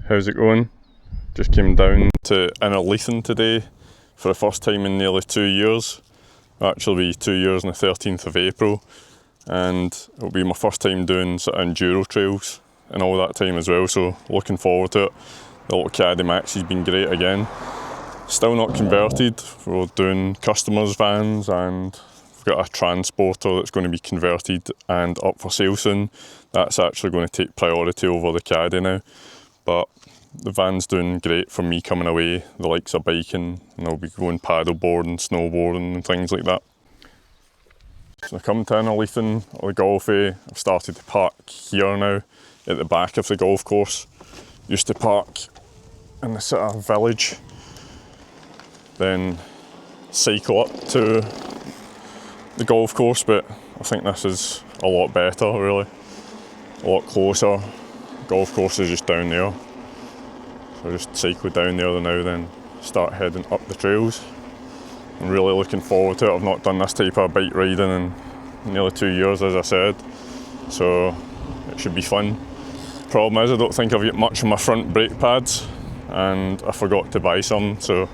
How's it going? Just came down to Innerleithen today for the first time in nearly 2 years. It'll actually be 2 years on the 13th of April, and it'll be my first time doing sort of enduro trails and all that time as well, so looking forward to it. The little Caddy Max has been great again. Still not converted, we're doing customers' vans, and we've got a transporter that's going to be converted and up for sale soon. That's actually going to take priority over the Caddy now, but the van's doing great for me coming away, the likes of biking, and I'll be going paddleboarding, snowboarding and things like that. So I come to Innerleithen or the Golfie. I've started to park here now at the back of the golf course. Used to park in the sort of village, then cycle up to the golf course, but I think this is a lot better really, a lot closer. Golf course is just down there. So I just cycle down there now, then start heading up the trails. I'm really looking forward to it. I've not done this type of bike riding in nearly 2 years, as I said, so it should be fun. Problem is, I don't think I've got much on my front brake pads, and I forgot to buy some, so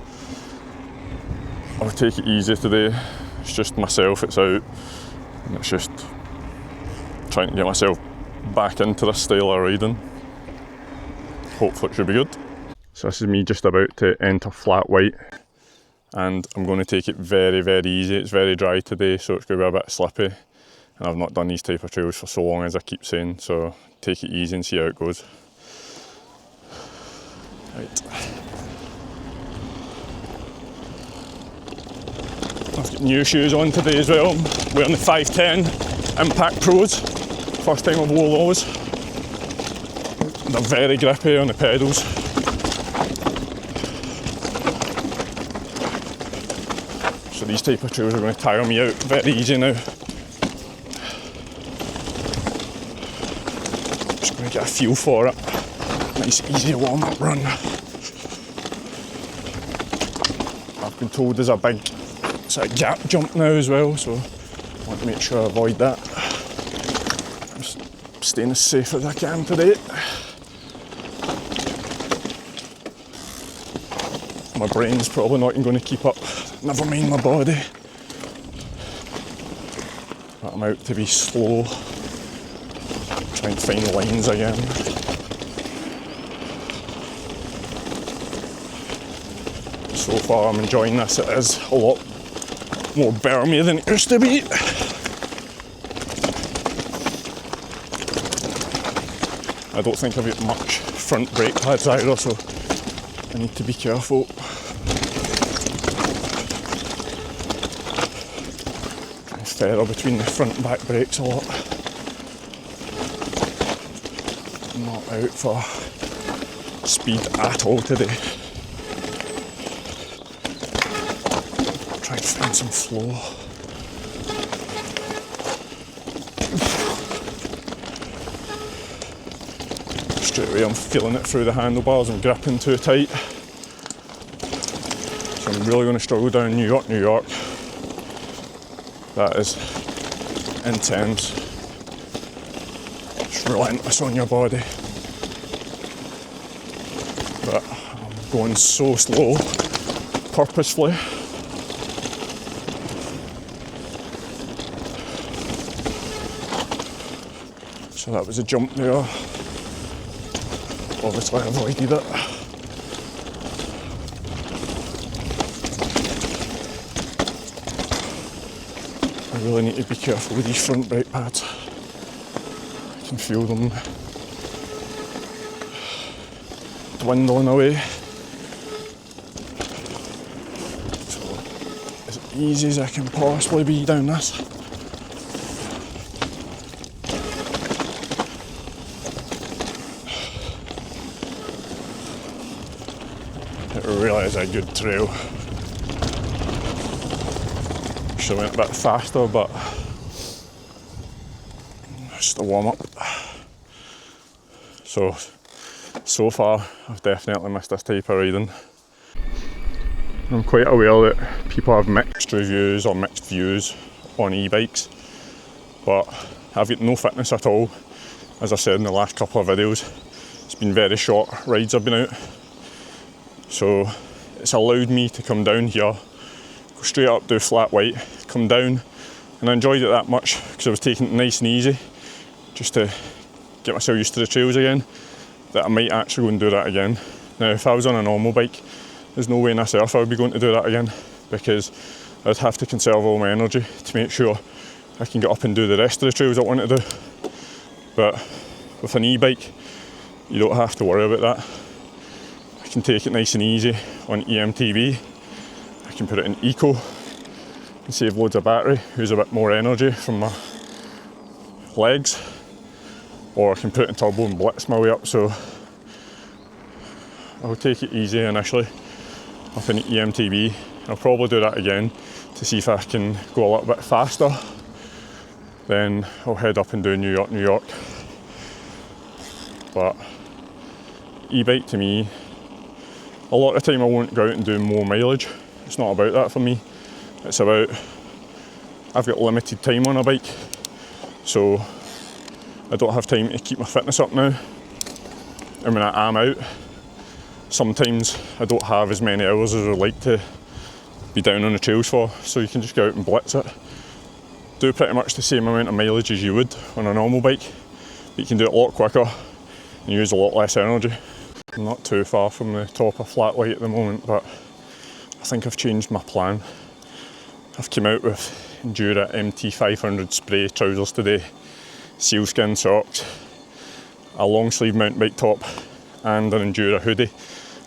I'll take it easy today. It's just myself, it's out, and it's just trying to get myself back into this style of riding. Hopefully it should be good. So this is me just about to enter flat white, and I'm going to take it very, very easy. It's very dry today, so it's going to be a bit slippy, and I've not done these type of trails for so long, as I keep saying, so take it easy and see how it goes. Right. I've got new shoes on today as well. I'm wearing the 510 Impact Pros. First time I've wore those. They're very grippy on the pedals. So these type of trails are going to tire me out very easy now. Just going to get a feel for it. Nice easy warm up run. I've been told there's a big sort of gap jump now as well, so I want to make sure I avoid that. Just staying as safe as I can today. My brain's probably not even going to keep up, never mind my body. But I'm out to be slow, trying to find lines again. So far I'm enjoying this. It is a lot more bermy than it used to be. I don't think I've got much front brake pads either, so I need to be careful. Try and feather between the front and back brakes a lot. I'm not out for speed at all today. Try and find some flow. Straight away I'm feeling it through the handlebars, I'm gripping too tight. So I'm really going to struggle down New York. That is intense. It's relentless on your body. But I'm going so slow, purposefully. So that was a jump there. Obviously I avoided it. I really need to be careful with these front brake pads. I can feel them dwindling away. So as easy as I can possibly be down this. It really is a good trail. Should have went a bit faster, but just a warm up. So far I've definitely missed this type of riding. I'm quite aware that people have mixed reviews or mixed views on e-bikes, but I've got no fitness at all, as I said in the last couple of videos. It's been very short rides I've been out. So it's allowed me to come down here, go straight up, do flat white, come down, and I enjoyed it that much because I was taking it nice and easy just to get myself used to the trails again, that I might actually go and do that again. Now if I was on a normal bike, there's no way in this earth I would be going to do that again, because I'd have to conserve all my energy to make sure I can get up and do the rest of the trails I want to do. But with an e-bike, you don't have to worry about that. I can take it nice and easy on eMTB. I can put it in eco and save loads of battery, use a bit more energy from my legs, or I can put it in turbo and blitz my way up. So I'll take it easy initially up in eMTB. I'll probably do that again to see if I can go a little bit faster. Then I'll head up and do New York. But e-bike to me, a lot of the time I won't go out and do more mileage. It's not about that for me. It's about, I've got limited time on a bike, so I don't have time to keep my fitness up now. And when I am out, sometimes I don't have as many hours as I'd like to be down on the trails for, so you can just go out and blitz it. Do pretty much the same amount of mileage as you would on a normal bike, but you can do it a lot quicker and use a lot less energy. I'm not too far from the top of flat white at the moment, but I think I've changed my plan. I've come out with Endura MT500 spray trousers today, sealskin socks, a long sleeve mountain bike top, and an Endura hoodie,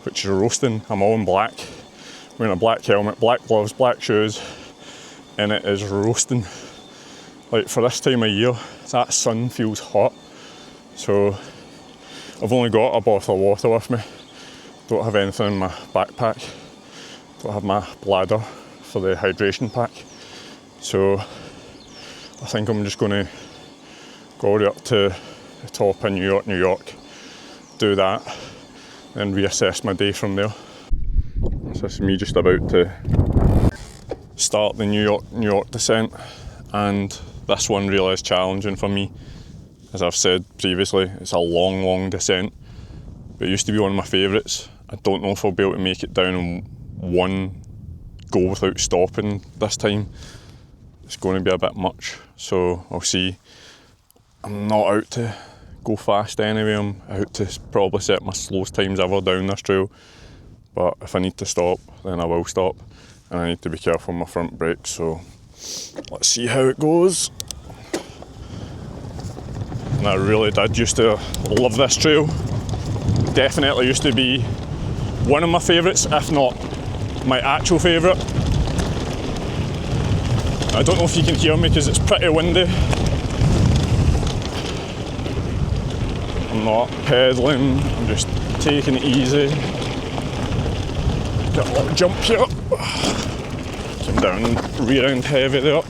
which is roasting. I'm all in black, wearing a black helmet, black gloves, black shoes, and it is roasting. Like, for this time of year, that sun feels hot. So I've only got a bottle of water with me, don't have anything in my backpack, don't have my bladder for the hydration pack. So I think I'm just going to go all the way up to the top in New York, do that, and reassess my day from there. So this is me just about to start the New York descent, and this one really is challenging for me. As I've said previously, it's a long descent, but it used to be one of my favourites. I don't know if I'll be able to make it down in one go without stopping this time. It's going to be a bit much, so I'll see. I'm not out to go fast anyway, I'm out to probably set my slowest times ever down this trail, but if I need to stop, then I will stop, and I need to be careful with my front brakes, so let's see how it goes. And I really did used to love this trail. Definitely used to be one of my favourites, if not my actual favourite. I don't know if you can hear me because it's pretty windy. I'm not pedalling, I'm just taking it easy. Got a little jump here. Came down rear end heavy there.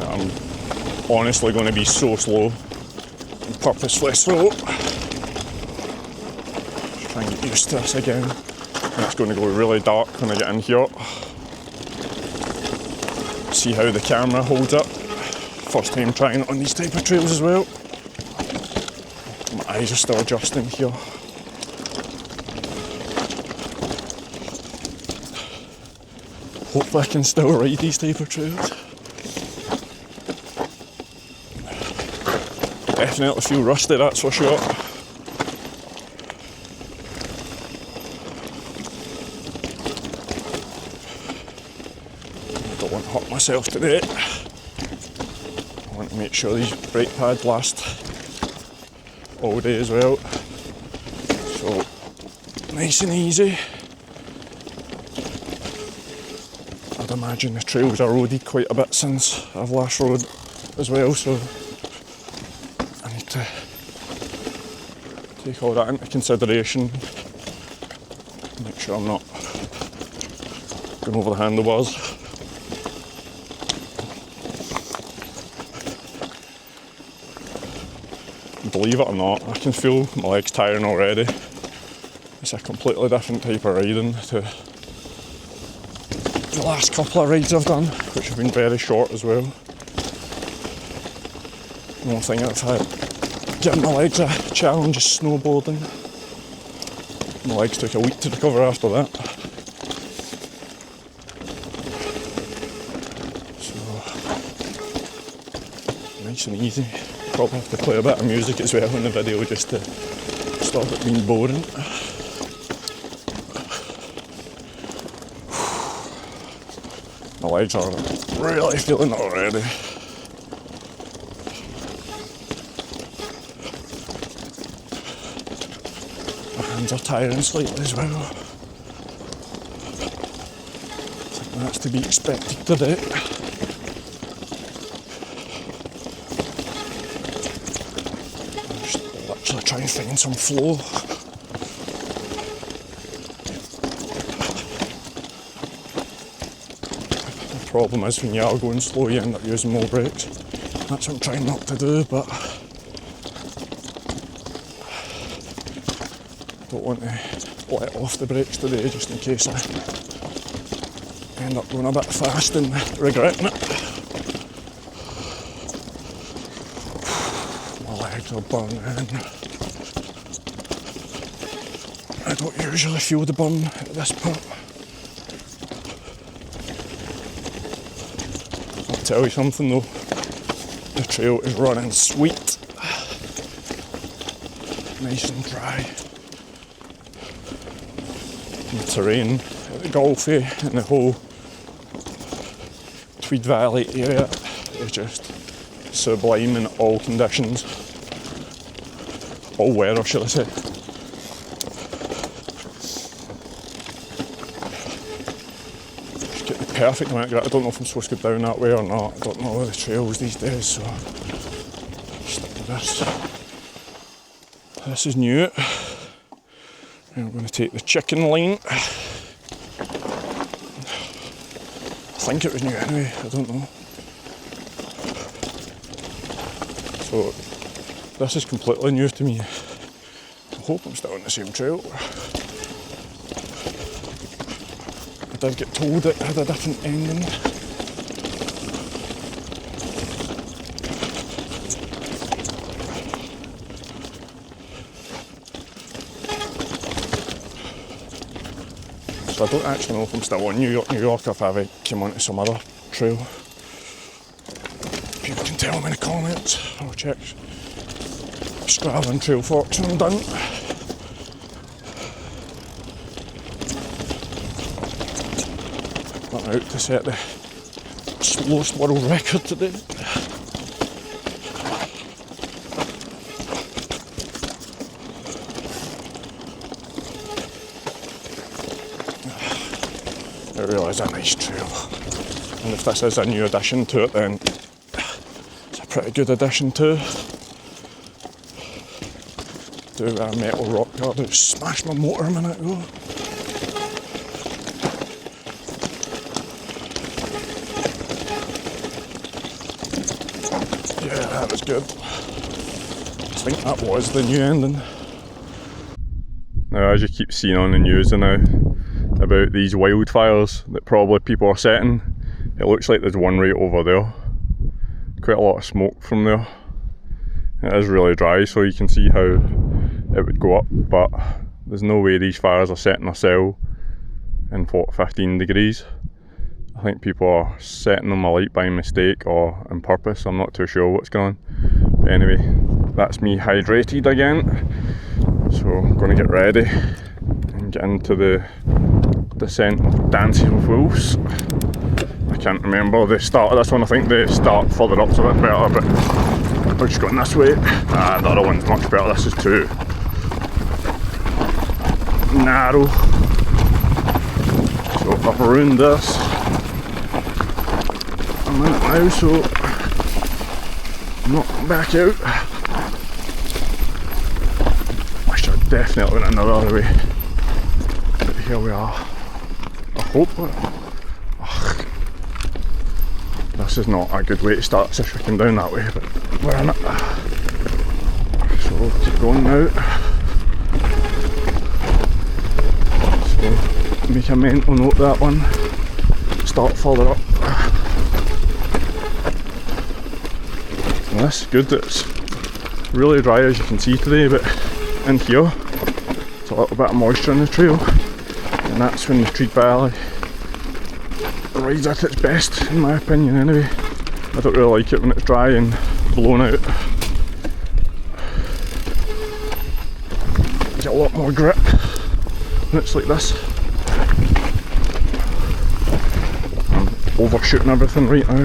I'm honestly going to be so slow, and purposefully slow. Try and get used to this again. And it's going to go really dark when I get in here. See how the camera holds up. First time trying it on these type of trails as well. My eyes are still adjusting here. Hopefully I can still ride these type of trails. Definitely feel rusty, that's for sure. I don't want to hurt myself today. I want to make sure these brake pads last all day as well. So, nice and easy. I'd imagine the trails are roaded quite a bit since I've last rode as well, so I need to take all that into consideration. Make sure I'm not going over the handlebars. Believe it or not, I can feel my legs tiring already. It's a completely different type of riding to the last couple of rides I've done, which have been very short as well. The only thing I've had given my legs a challenge is snowboarding. My legs took a week to recover after that. So, nice and easy. Probably have to play a bit of music as well in the video just to stop it being boring. My legs are really feeling it already. My hands are tiring slightly as well. I think that's to be expected today. Just literally try and find some flow. The problem is when you are going slow you end up using more brakes. That's what I'm trying not to do, but don't want to let off the brakes today just in case I end up going a bit fast and regretting it. My legs are burning. I don't usually feel the burn at this point. I'll tell you something though, the trail is running sweet. Nice and dry. The terrain at the Golfie and the whole Tweed Valley area is just sublime in all conditions. All weather, shall I say. Just get the perfect amount of grit. I don't know if I'm supposed to go down that way or not. I don't know the trails these days, so stick with this. This is new. And I'm going to take the chicken line. I think it was new anyway, I don't know. So this is completely new to me. I hope I'm still on the same trail. I did get told it had a different ending. I don't actually know if I'm still on New York, or if I came onto some other trail. People can tell me in the comments. I'll check Strava and Trail Forks when I'm done. I'm out to set the slowest world record today. It really is a nice trail, and if this is a new addition to it, then it's a pretty good addition too. Do a metal rock guard, I just smashed my motor a minute ago. Yeah, that was good. I think that was the new ending. Now, as you keep seeing on the news now, about these wildfires that probably people are setting. It looks like there's one right over there. Quite a lot of smoke from there. It is really dry, so you can see how it would go up, but there's no way these fires are setting a cell in 15 degrees. I think people are setting them alight by mistake or on purpose. I'm not too sure what's going on. But anyway, that's me hydrated again. So I'm going to get ready and get into the descent of Dancing with Wolves. I can't remember the start of this one. I think the start further up's a bit better, but we're just going this way. The other one's much better. This is too narrow. So I've ruined this. I'm in it now, so I'm not back out. I should have definitely went another way. But here we are. I hope. Ugh. This is not a good way to start this if we came down that way, but we're in it. So we'll keep going now. So make a mental note of that one. Start further up. this is good. It's really dry as you can see today, but in here it's a little bit of moisture in the trail, and that's when the Tweed Valley rides at its best, in my opinion anyway. I don't really like it when it's dry and blown out. You get a lot more grip when it's like this. I'm overshooting everything right now.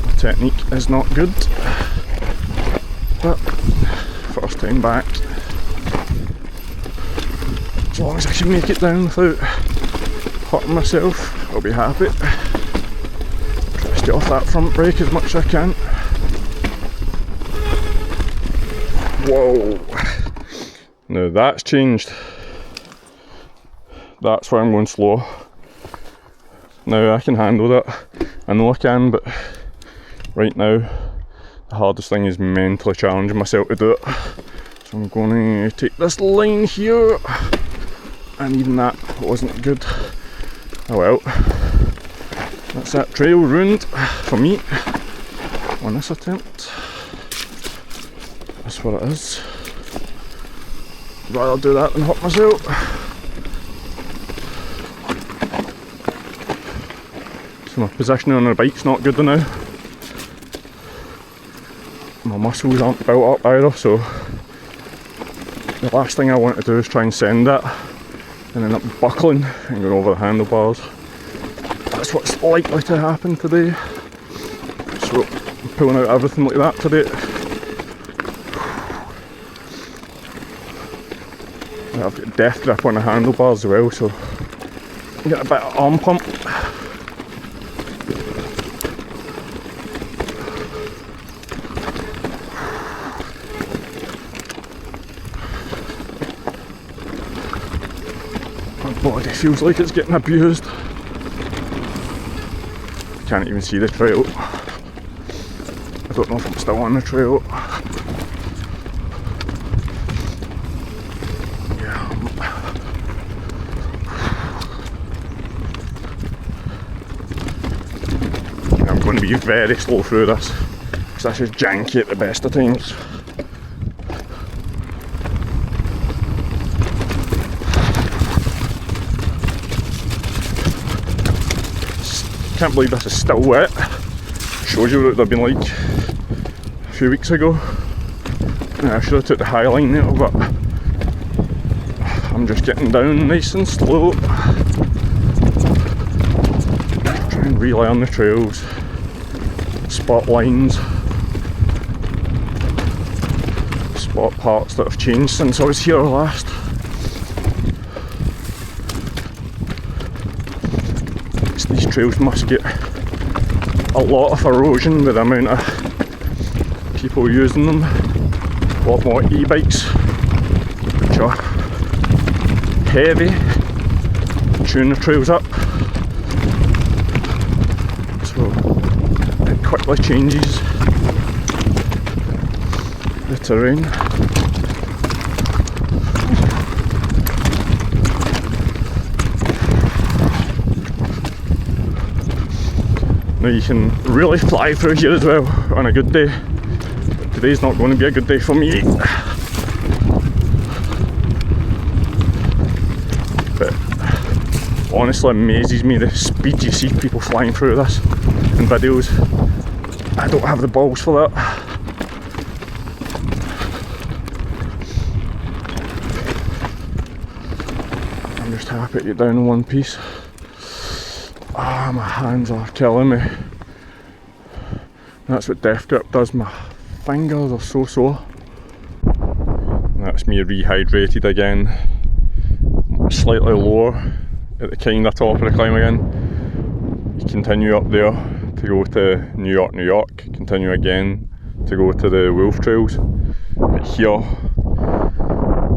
My technique is not good, but first time back. As long as I can make it down without hurting myself, I'll be happy. Try to stay off that front brake as much as I can. Whoa! Now that's changed. That's why I'm going slow. Now I can handle that. I know I can, but right now the hardest thing is mentally challenging myself to do it. So I'm going to take this line here, and even that wasn't good. Oh well. That's that trail ruined for me on this attempt. That's what it is. I'd rather do that than hurt myself. So my positioning on the bike's not good enough. My muscles aren't built up either, so the last thing I want to do is try and send that and end up buckling and going over the handlebars. That's what's likely to happen today. So I'm pulling out everything like that today. I've got death grip on the handlebars as well, so I get a bit of arm pump. My body feels like it's getting abused. Can't even see the trail. I don't know if I'm still on the trail. I'm going to be very slow through this, because this is janky at the best of times. Can't believe this is still wet. Shows you what it would have been like a few weeks ago. I should have took the high line there, but I'm just getting down nice and slow. Try and relearn the trails, spot lines, spot parts that have changed since I was here last. These trails must get a lot of erosion with the amount of people using them. A lot more e-bikes, which are heavy, tune the trails up. So it quickly changes the terrain. Now you can really fly through here as well on a good day, but today's not going to be a good day for me. But honestly, amazes me the speed you see people flying through this in videos. I don't have the balls for that. I'm just happy to get down in one piece. Ah, my hands are killing me. That's what death grip does, my fingers are so sore. And that's me rehydrated again. Slightly lower at the kind of top of the climb again. You continue up there to go to New York, continue again to go to the wolf trails. But here,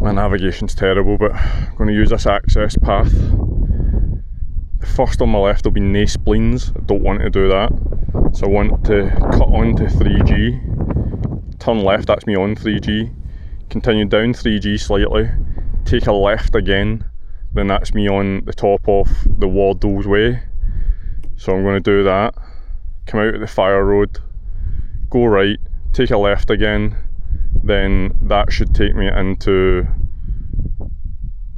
my navigation's terrible, but I'm going to use this access path. The first on my left will be no spleens. I don't want to do that, so I want to cut onto 3G, turn left, that's me on 3G, continue down 3G slightly, take a left again, then that's me on the top of the Wardell's way. So I'm going to do that, come out of the fire road, go right, take a left again, then that should take me into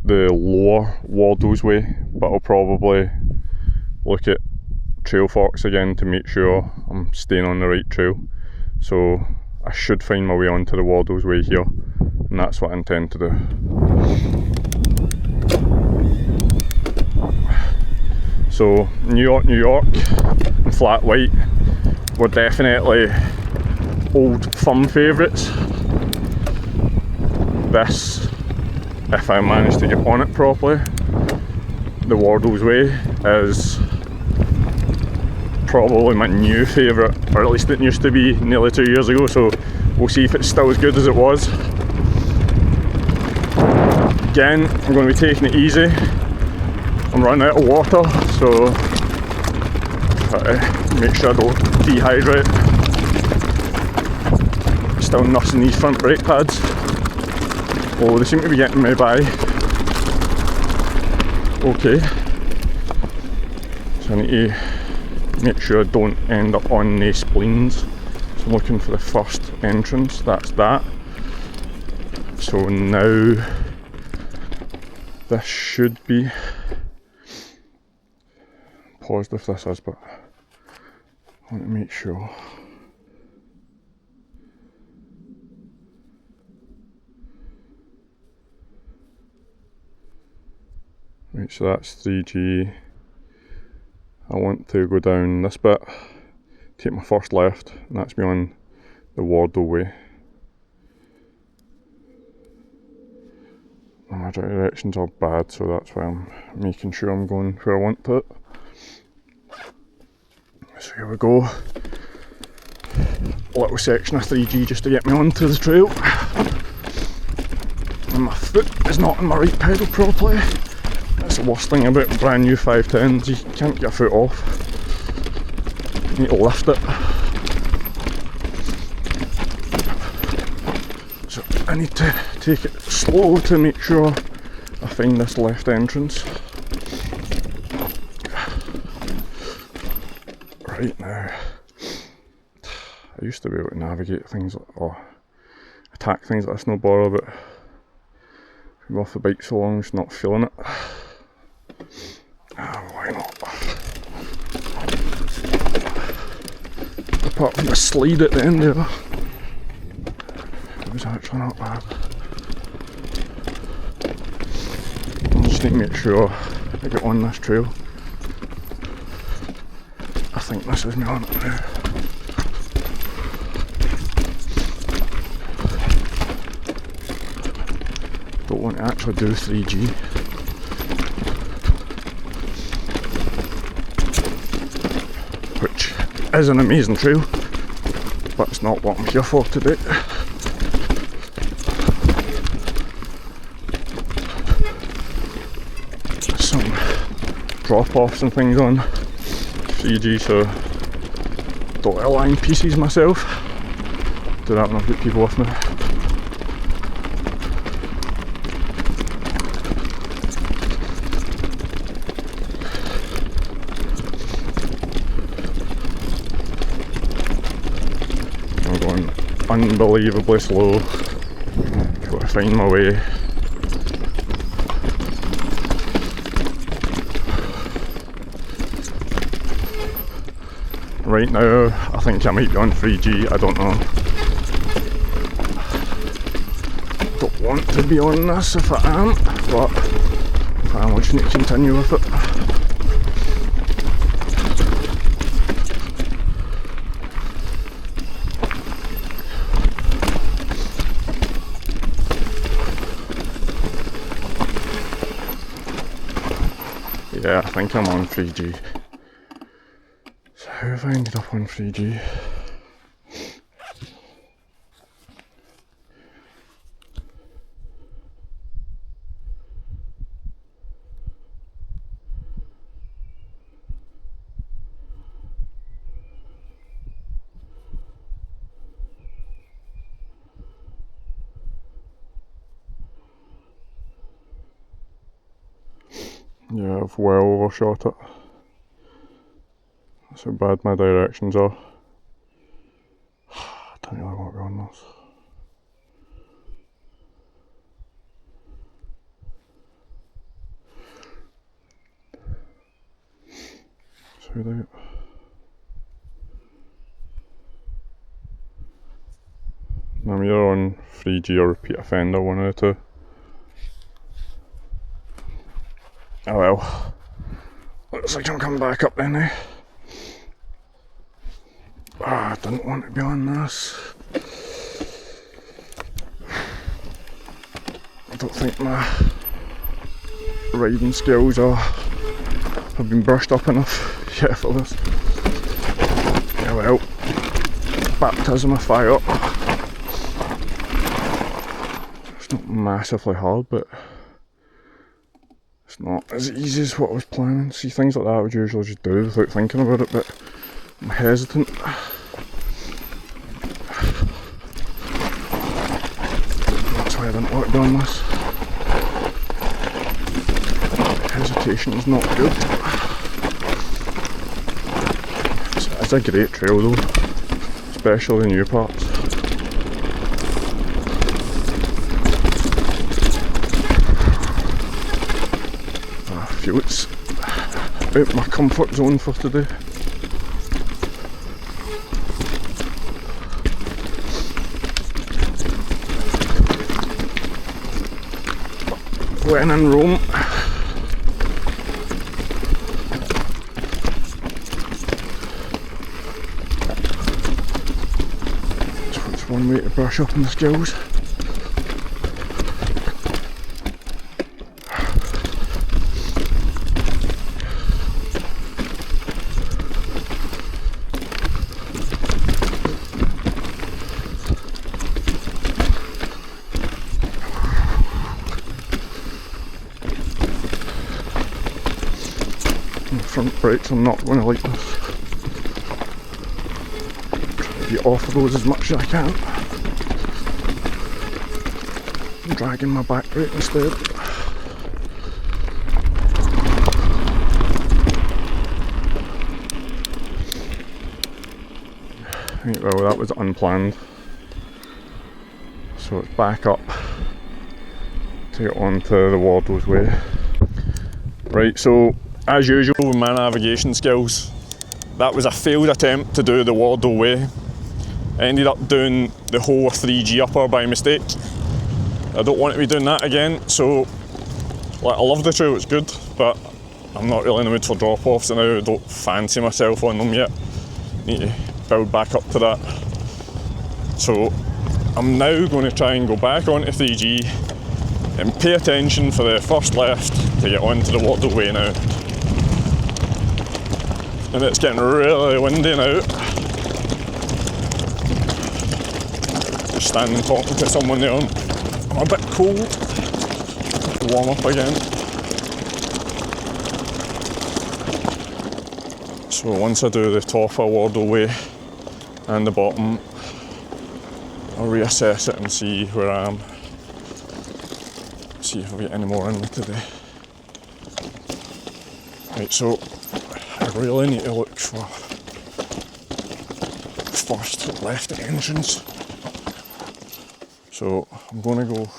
the lower Wardell's way, but I'll probably look at trail forks again to make sure I'm staying on the right trail. So I should find my way onto the Wardell's way here, and that's what I intend to do. So New York, and Flat White were definitely old firm favourites. This, if I manage to get on it properly, the Wardell's Way is probably my new favourite, or at least it used to be nearly 2 years ago, so we'll see if it's still as good as it was. Again, I'm going to be taking it easy. I'm running out of water, so try to make sure I don't dehydrate. Still nursing these front brake pads. Oh, they seem to be getting me by. Okay. So I need to make sure I don't end up on the spleens. So I'm looking for the first entrance, that's that. So now this should be paused if this is, but I want to make sure. Right, so that's 3G. I want to go down this bit, take my first left, and that's me on the Wardell way. And my directions are bad, so that's why I'm making sure I'm going where I want to. So here we go. A little section of 3G just to get me onto the trail. And my foot is not on my right pedal properly. That's the worst thing about brand new 510s, you can't get your foot off. You need to lift it. So I need to take it slow to make sure I find this left entrance. Right now, I used to be able to navigate things or attack things like this, no bother, but I'm off the bike so long, just not feeling it. Why not? Apart from the slide at the end there, it was actually not bad. I just need to make sure I get on this trail. I think this is me on it now. Don't want to actually do 3G. Which is an amazing trail, but it's not what I'm here for today. Some drop-offs and things on 3G, so don't align pieces myself. Do that when I've got people with me. I'm going unbelievably slow. Gotta find my way. Right now, I think I might be on 3G, I don't know. Don't want to be on this if I am, but if I am, I just need to continue with it. Yeah, I think I'm on 3G. How have I ended up on 3G? Yeah, I've well overshot it. That's how bad my directions are. don't really want to be on this. Side out. I'm either on 3G or repeat offender, one of the two. Oh well. Looks like I'm coming back up then, eh? I didn't want to be on this. I don't think my riding skills have been brushed up enough yet for this. Yeah well, baptism of fire. It's not massively hard, but it's not as easy as what I was planning. See, things like that I would usually just do without thinking about it, but I'm hesitant. That's why I didn't want to be on this. Hesitation is not good. It's a great trail though, especially the new parts. I feel it's out my comfort zone for today. When in Rome. It's one way to brush up on the skills. Front brakes, I'm not going to like this. Try to be off of those as much as I can. I'm dragging my back brake instead. Right, well, that was unplanned. So it's back up to get onto the Wardell's way. Right, so as usual with my navigation skills, that was a failed attempt to do the Wardell way. I ended up doing the whole 3G upper by mistake. I don't want to be doing that again, so like, I love the trail, it's good, but I'm not really in the mood for drop-offs and I don't fancy myself on them yet. Need to build back up to that. So I'm now going to try and go back onto 3G and pay attention for the first left to get onto the Wardell way now. And it's getting really windy now. Just standing talking to someone there. I'm a bit cold. Warm up again. So once I do the top of Wardell way and the bottom, I'll reassess it and see where I am. See if I get any more in me today. Right, so I really need to look for first left entrance. So I'm going to go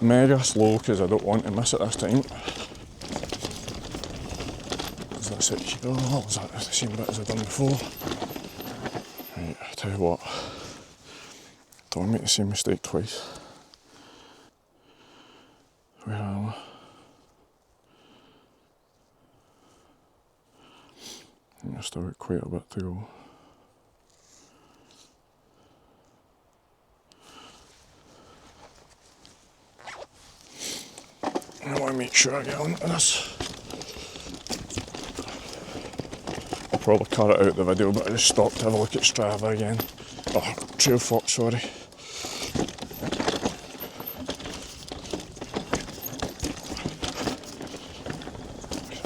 mega slow because I don't want to miss it this time. Is that it here? Oh, is that the same bit as I've done before? Right, I tell you what, don't want to make the same mistake twice. Where am I? I think I've still got quite a bit to go. I want to make sure I get onto this. I'll probably cut it out of the video, but I just stopped to have a look at Strava again. Oh, Trail Fox, sorry.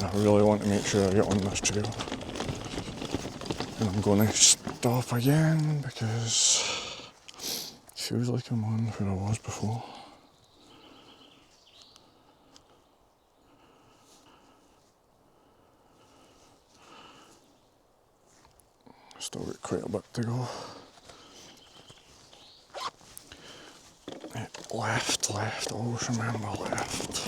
I really want to make sure I get on this trail. And I'm going to stop again because it feels like I'm on where I was before. Still got quite a bit to go. Left, always remember left.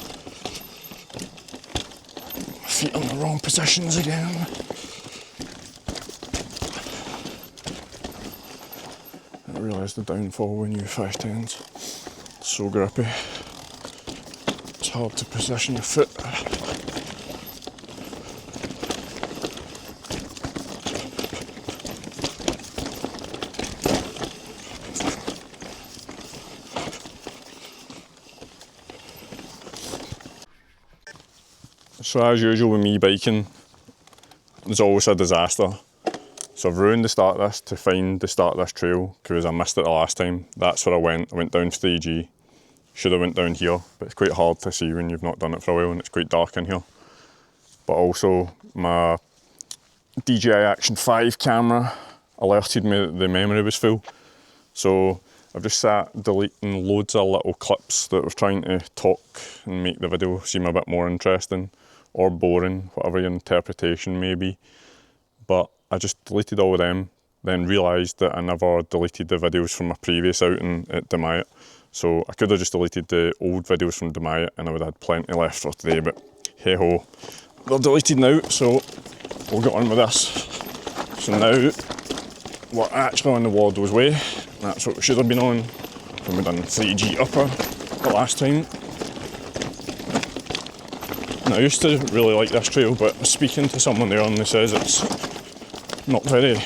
My feet on the wrong positions again. I realise the downfall when you 510s. So grippy. It's hard to position your foot. So as usual with me biking, there's always a disaster. So I've ruined the start of this to find the start of this trail because I missed it the last time. That's where I went down to the EG. Should have went down here, but it's quite hard to see when you've not done it for a while and it's quite dark in here. But also my DJI Action 5 camera alerted me that the memory was full. So I've just sat deleting loads of little clips that was trying to talk and make the video seem a bit more interesting or boring, whatever your interpretation may be. But I just deleted all of them, then realised that I never deleted the videos from my previous outing at DJI. So I could have just deleted the old videos from DJI and I would have had plenty left for today, but hey ho. They're deleted now, so we'll get on with this. So now we're actually on the Wardell's Way. That's what we should have been on when we done 3G upper the last time. And I used to really like this trail, but speaking to someone there and they says it's not very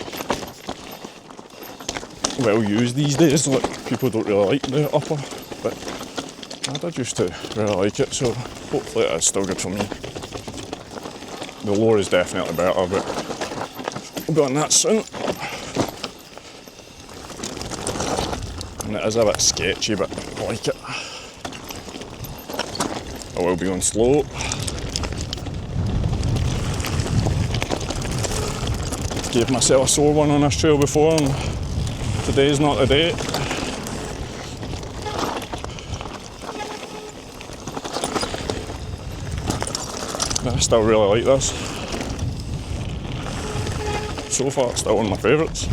well used these days. Like, people don't really like the upper, but I did used to really like it, so hopefully it's still good for me. The lower is definitely better, but we'll be on that soon. And it is a bit sketchy, but I like it. I will be going slow. Gave myself a sore one on this trail before, and today's not the day. But I still really like this. So far, it's still one of my favourites.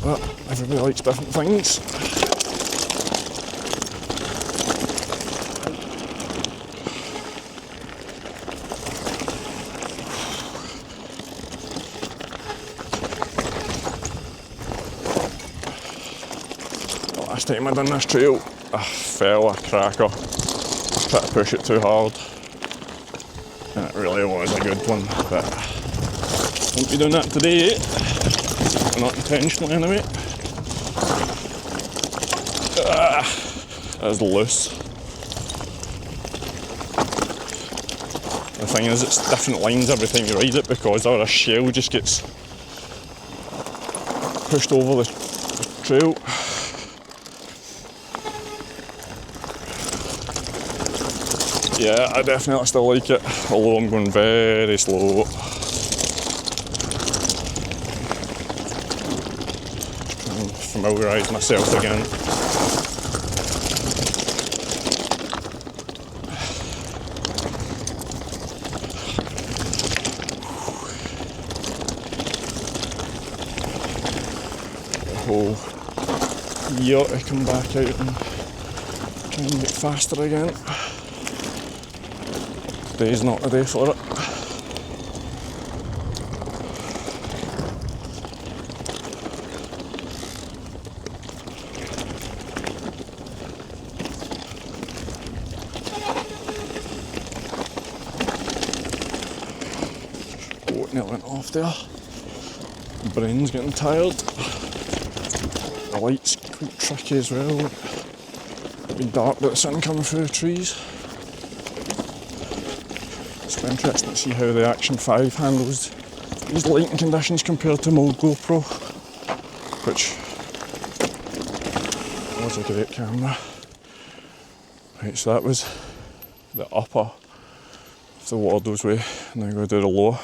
But everybody likes different things. Last time I done this trail, I fell a cracker. Tried to push it too hard. And it really was a good one, but won't be doing that today. Not intentionally anyway. That's loose. The thing is, it's different lines every time you ride it because our shell just gets pushed over the trail. Yeah, I definitely still like it, although I'm going very slow. Trying to familiarise myself again. The whole year to come back out and try and get faster again. Today's not the day for it. Oh, nearly went off there. Brain's getting tired. The light's quite tricky as well. It'll be dark with the sun coming through the trees. It's interesting to see how the Action 5 handles these lighting conditions compared to my old GoPro, which was a great camera. Right, so that was the upper of the Wardell's Way. Now I'm going to do the lower.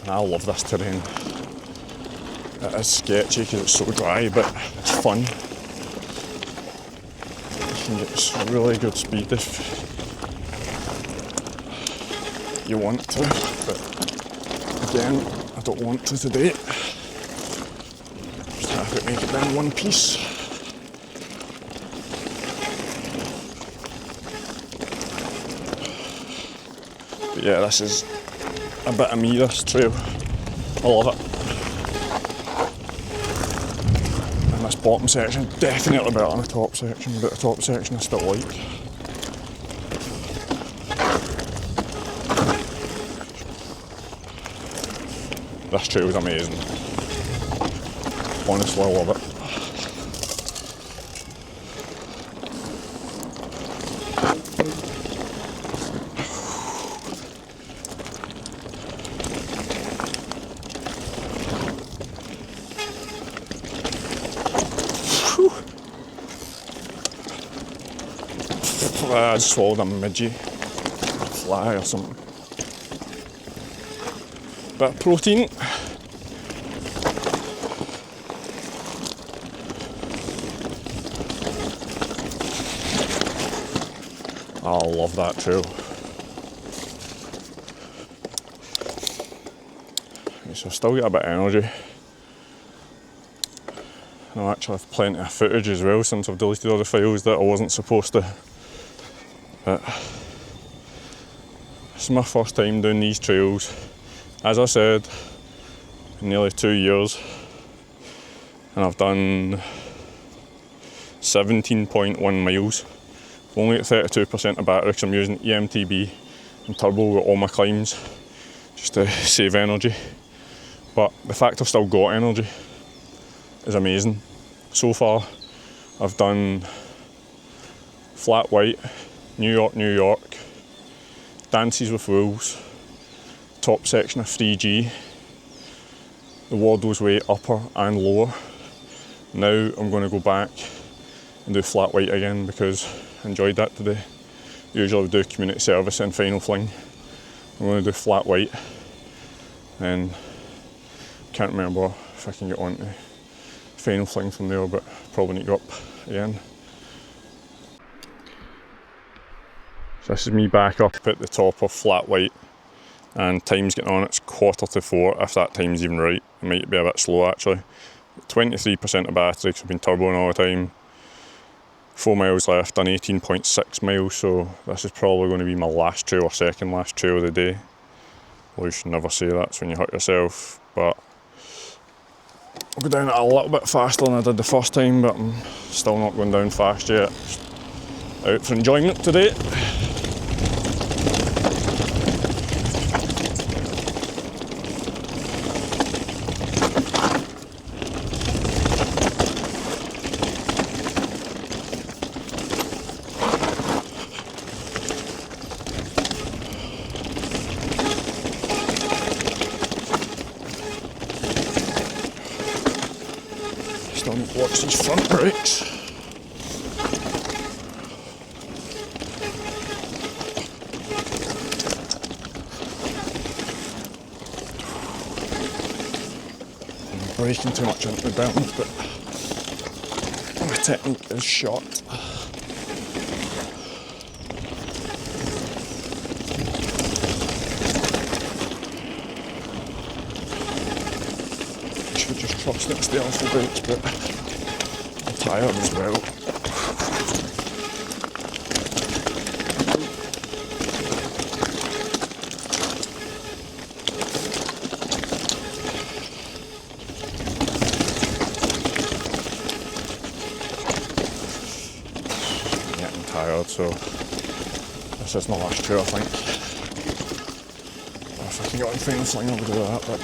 I love this terrain. It is sketchy because it's so dry, but it's fun. You can get some really good speed if you want to, but again, I don't want to today. Just have to make it down one piece. But yeah, this is a bit of me, this trail. I love it. And this bottom section, definitely better than the top section, but the top section I still like. This trail is amazing. Honestly, I love it. I just swallowed a midgie, a fly or something. Bit of protein. I love that trail. So I've still got a bit of energy. And I actually have plenty of footage as well since I've deleted all the files that I wasn't supposed to. But it's my first time doing these trails. As I said, nearly 2 years. And I've done 17.1 miles. Only at 32% of battery because I'm using eMTB and turbo with all my climbs just to save energy. But the fact I've still got energy is amazing. So far I've done Flat White, New York, Dances with Wolves, top section of 3G, the Wardell's Way upper and lower. Now I'm going to go back and do Flat White again because I enjoyed that today. Usually I do community service and final Fling. I'm going to do Flat White, and can't remember if I can get on to final Fling from there, but probably need to go up again. So this is me back up at the top of Flat White, and time's getting on, it's 4:45, if that time's even right. It might be a bit slow actually. 23% of battery because I've been turboing all the time. 4 miles left, done 18.6 miles, so this is probably going to be my last trail or second last trail of the day. Well, you should never say that, when you hurt yourself, but I'll go down it a little bit faster than I did the first time, but I'm still not going down fast yet. Just out for enjoyment today. Still need to watch these front brakes. I'm braking too much into the berms, but my technique is shot. Just trust it to stay off the brakes, but I'm tired as well. I'm getting tired, so this is my last trail, I think. If I can get on final Fling, I'll do that, but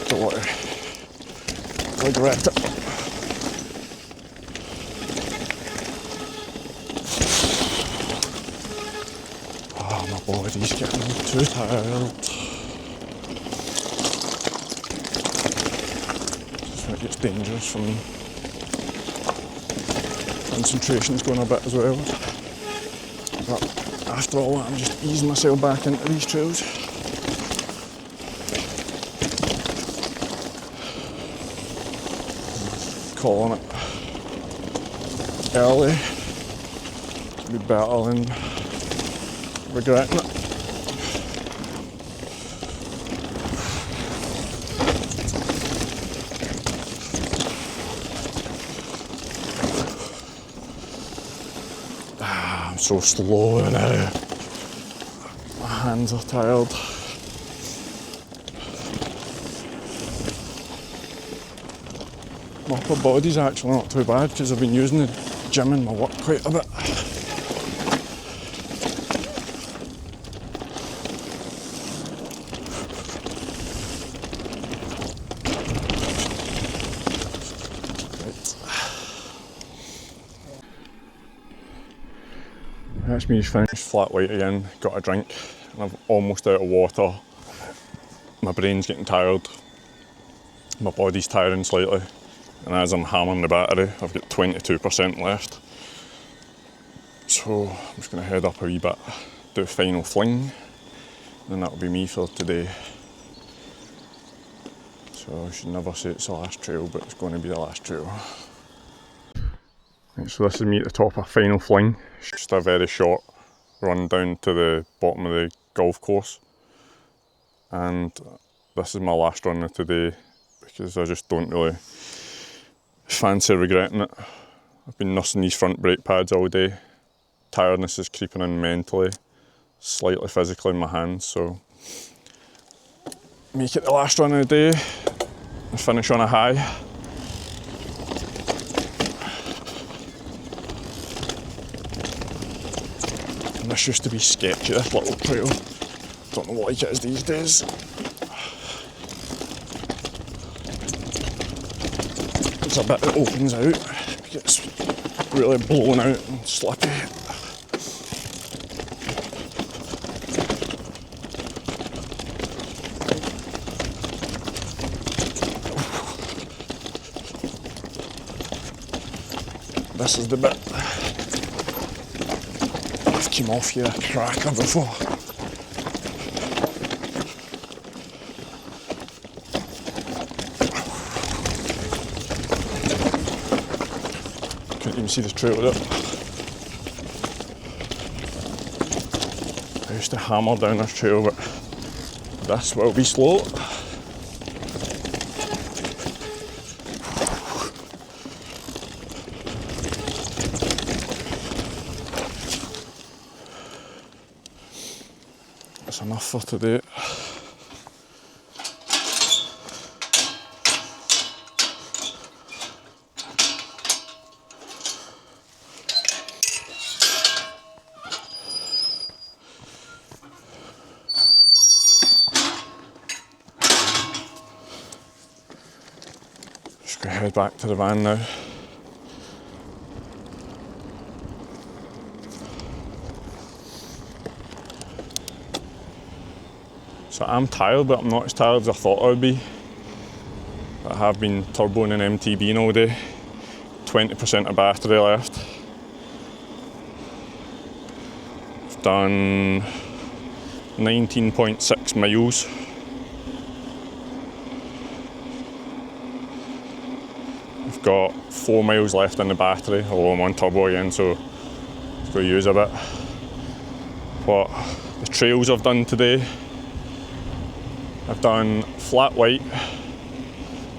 don't want to regret it. Oh, my body's getting too tired. Just when it gets dangerous for me. Concentration's going a bit as well. But after all that, I'm just easing myself back into these trails. calling it early. It'll be better than regretting it. I'm so slow now. My hands are tired. My upper body's actually not too bad because I've been using the gym in my work quite a bit. That's me finished flat white again, got a drink, and I'm almost out of water. My brain's getting tired, my body's tiring slightly, and as I'm hammering the battery, I've got 22% left. So I'm just going to head up a wee bit, do a final fling, and then that'll be me for today. So I should never say it's the last trail, but it's going to be the last trail. Right, so this is me at the top of final fling. It's just a very short run down to the bottom of the golf course, and this is my last run of today because I just don't really fancy regretting it. I've been nursing these front brake pads all day. Tiredness is creeping in mentally, slightly physically in my hands, so make it the last run of the day and finish on a high. And this used to be sketchy, this little trail. Don't know what it is these days. It's a bit that opens out, it gets really blown out and slippy. This is the bit I've came off here a cracker before. Couldn't even see the trail up. I used to hammer down this trail, but this will be slow. That's enough for today. Just gonna head back to the van now. So I'm tired, but I'm not as tired as I thought I would be. I have been turboing and eMTBing all day. 20% of battery left. I've done 19.6 miles. I've got 4 miles left in the battery, although I'm on turbo again, so I've got to use a bit. But the trails I've done today, I've done Flat White,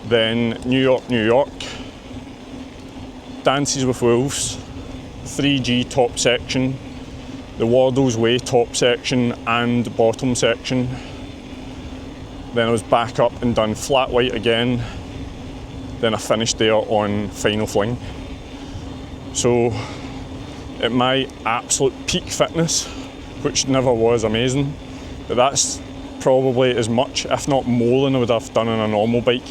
then New York, Dances with Wolves, 3G top section, the Wardell's Way top section and bottom section. Then I was back up and done Flat White again. Then I finished there on Final Fling. So at my absolute peak fitness, which never was amazing, but that's probably as much, if not more, than I would have done on a normal bike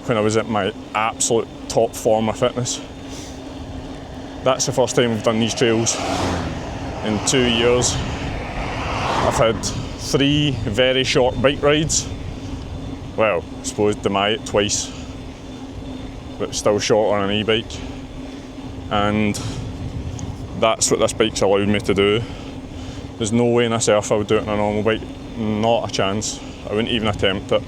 when I was at my absolute top form of fitness. That's the first time I've done these trails in 2 years. I've had 3 very short bike rides. Well, I suppose deny it twice, but still short on an e-bike. And that's what this bike's allowed me to do. There's no way in this earth I would do it on a normal bike. Not a chance. I wouldn't even attempt it.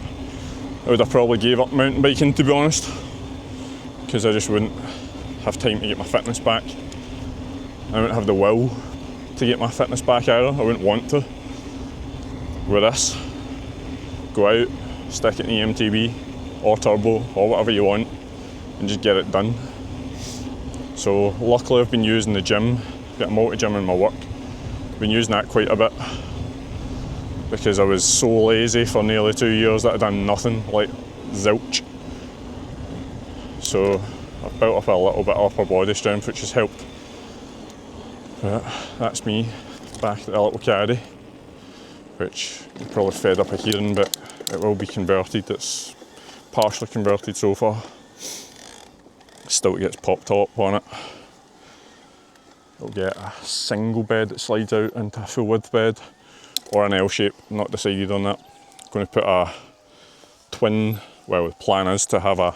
I would have probably gave up mountain biking, to be honest. because I just wouldn't have time to get my fitness back. I wouldn't have the will to get my fitness back either. I wouldn't want to. With this, go out, stick it in eMTB or turbo or whatever you want and just get it done. So luckily I've been using the gym, got a multi-gym in my work. Been using that quite a bit because I was so lazy for nearly 2 years that I'd done nothing, like zilch. So I've built up a little bit of upper body strength, which has helped. But that's me back at the little caddy, which you're probably fed up of hearing, but it will be converted. It's partially converted so far. Still gets pop top on it. It'll get a single bed that slides out into a full width bed or an L shape, not decided on that. I'm going to put a twin, well the plan is to have a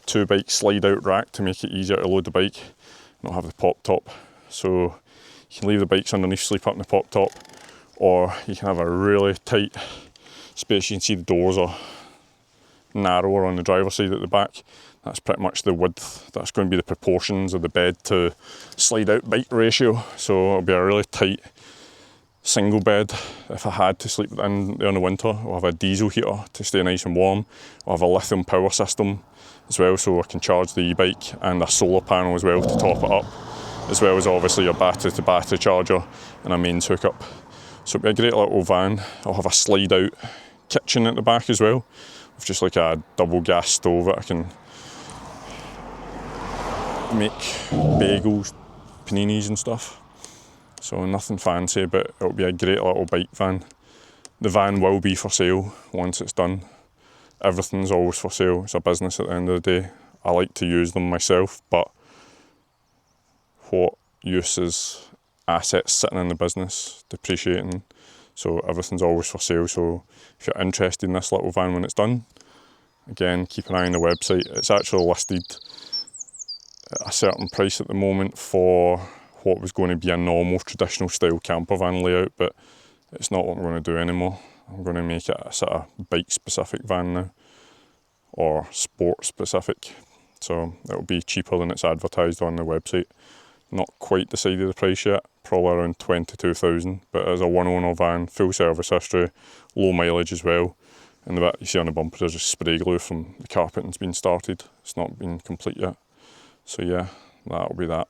2 bike slide out rack to make it easier to load the bike, not have the pop top. So you can leave the bikes underneath, sleep up in the pop top, or you can have a really tight space. You can see the doors are narrower on the driver's side at the back. That's pretty much the width. That's going to be the proportions of the bed to slide out bike ratio. So it'll be a really tight single bed. If I had to sleep in there in the winter, I'll have a diesel heater to stay nice and warm. I'll have a lithium power system as well, so I can charge the e-bike, and a solar panel as well to top it up, as well as obviously a battery to battery charger and a mains hookup. So it'll be a great little van. I'll have a slide out kitchen at the back as well, with just like a double gas stove that I can make bagels, paninis and stuff. So nothing fancy, but it'll be a great little bike van. The van will be for sale once it's done. Everything's always for sale. It's a business at the end of the day. I like to use them myself, but what use is assets sitting in the business, depreciating? So everything's always for sale. So if you're interested in this little van when it's done, again, keep an eye on the website. It's actually listed at a certain price at the moment for what was going to be a normal traditional style camper van layout, but it's not what I'm going to do anymore. I'm going to make it a sort of bike specific van now, or sport specific. So it'll be cheaper than it's advertised on the website. Not quite decided the price yet, probably around 22,000, but as a one owner van, full service history, low mileage as well. And the bit you see on the bumper, there's just spray glue from the carpeting's been started. It's not been complete yet. So yeah, that'll be that.